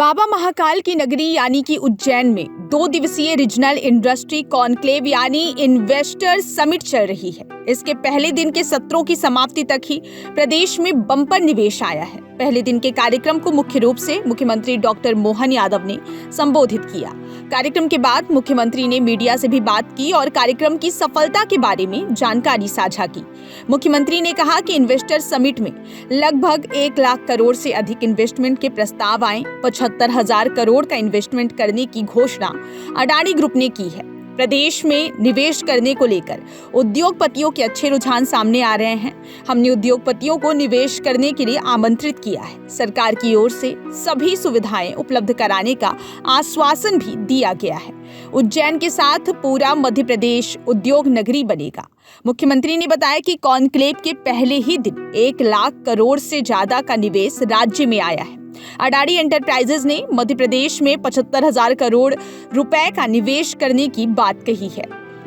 बाबा महाकाल की नगरी यानी कि उज्जैन में 2 दिवसीय रीजनल इंडस्ट्री कॉन्क्लेव यानी इन्वेस्टर समिट चल रही है। इसके पहले दिन के सत्रों की समाप्ति तक ही प्रदेश में बम्पर निवेश आया है। पहले दिन के कार्यक्रम को मुख्य रूप से मुख्यमंत्री डॉक्टर मोहन यादव ने संबोधित किया। कार्यक्रम के बाद मुख्यमंत्री ने मीडिया से भी बात की और कार्यक्रम की सफलता के बारे में जानकारी साझा की। मुख्यमंत्री ने कहा कि इन्वेस्टर समिट में लगभग 1 लाख करोड़ से अधिक इन्वेस्टमेंट के प्रस्ताव आए। 75,000 करोड़ का इन्वेस्टमेंट करने की घोषणा अडानी ग्रुप ने की है। प्रदेश में निवेश करने को लेकर उद्योगपतियों के अच्छे रुझान सामने आ रहे हैं। हमने उद्योगपतियों को निवेश करने के लिए आमंत्रित किया है। सरकार की ओर से सभी सुविधाएं उपलब्ध कराने का आश्वासन भी दिया गया है। उज्जैन के साथ पूरा मध्य प्रदेश उद्योग नगरी बनेगा। मुख्यमंत्री ने बताया कि कॉन्क्लेव के पहले ही दिन 1 लाख करोड़ से ज्यादा का निवेश राज्य में आया है। अडानी एंटरप्राइजेज ने मध्य प्रदेश में 75,000 करोड़ रुपए का निवेश करने की बात कही है।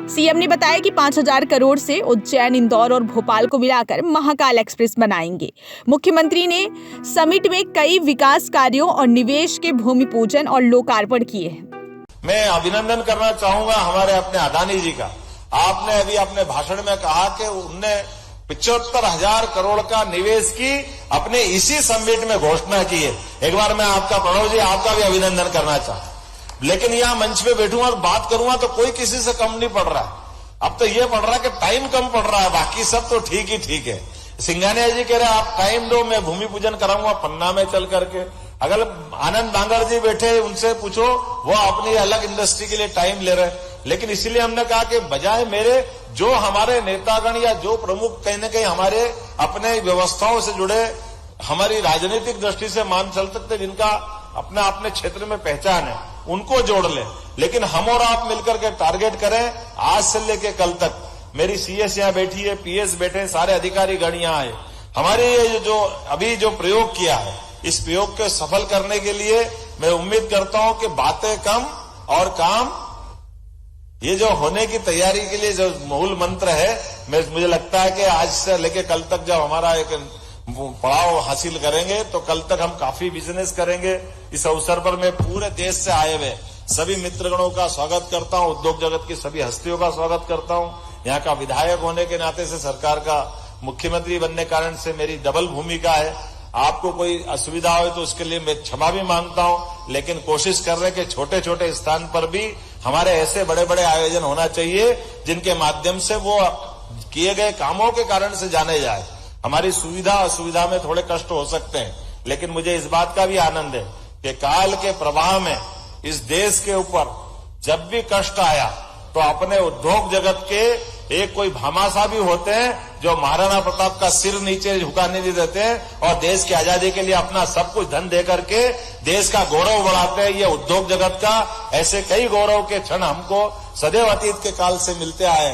सीएम ने बताया कि 5,000 करोड़ से उज्जैन, इंदौर और भोपाल को मिलाकर महाकाल एक्सप्रेस बनाएंगे। मुख्यमंत्री ने समिट में कई विकास कार्यों और निवेश के भूमि पूजन और लोकार्पण किए हैं। मैं अभिनंदन करना चाहूंगा हमारे अपने अडानी जी का। आपने अभी अपने भाषण में कहा कि उनने 75,000 करोड़ का निवेश की अपने इसी समिट में घोषणा की है। एक बार मैं आपका प्रणव जी आपका भी अभिनंदन करना चाहता हूं। लेकिन यहां मंच पे बैठूंगा और बात करूंगा तो कोई किसी से कम नहीं पड़ रहा है। अब तो ये पड़ रहा है कि टाइम कम पड़ रहा है, बाकी सब तो ठीक ही ठीक है। सिंघानिया जी कह रहे हैं आप टाइम दो, मैं भूमि पूजन कराऊंगा पन्ना में चल करके। अगर आनंद बांगर जी बैठे उनसे पूछो, वो अपनी अलग इंडस्ट्री के लिए टाइम ले रहे हैं। लेकिन इसीलिए हमने कहा कि बजाय मेरे जो हमारे नेतागण या जो प्रमुख कहीं न कहीं हमारे अपने व्यवस्थाओं से जुड़े हमारी राजनीतिक दृष्टि से मान चल सकते, जिनका अपने क्षेत्र में पहचान है, उनको जोड़ ले। लेकिन हम और आप मिलकर के टारगेट करें। आज से लेके कल तक मेरी सीएस यहां बैठी है, पीएस बैठे, सारे अधिकारी गण यहां आए। हमारे जो अभी जो प्रयोग किया है, इस प्रयोग को सफल करने के लिए मैं उम्मीद करता हूं कि बातें कम और काम, ये जो होने की तैयारी के लिए जो मूल मंत्र है, मुझे लगता है कि आज से लेके कल तक जब हमारा एक पड़ाव हासिल करेंगे तो कल तक हम काफी बिजनेस करेंगे। इस अवसर पर मैं पूरे देश से आए हुए सभी मित्रगणों का स्वागत करता हूं, उद्योग जगत की सभी हस्तियों का स्वागत करता हूं। यहाँ का विधायक होने के नाते से, सरकार का मुख्यमंत्री बनने कारण से मेरी डबल भूमिका है। आपको कोई असुविधा हो तो उसके लिए मैं क्षमा भी मांगता हूं, लेकिन कोशिश कर रहे हैं कि छोटे छोटे स्थान पर भी हमारे ऐसे बड़े बड़े आयोजन होना चाहिए जिनके माध्यम से वो किए गए कामों के कारण से जाने जाए। हमारी सुविधा असुविधा में थोड़े कष्ट हो सकते हैं, लेकिन मुझे इस बात का भी आनंद है कि काल के प्रवाह में इस देश के ऊपर जब भी कष्ट आया तो अपने उद्योग जगत के एक कोई भामाशाह भी होते हैं जो महाराणा प्रताप का सिर नीचे झुकाने नहीं देते हैं और देश की आजादी के लिए अपना सब कुछ धन दे करके देश का गौरव बढ़ाते हैं। ये उद्योग जगत का ऐसे कई गौरव के क्षण हमको सदैव अतीत के काल से मिलते आए।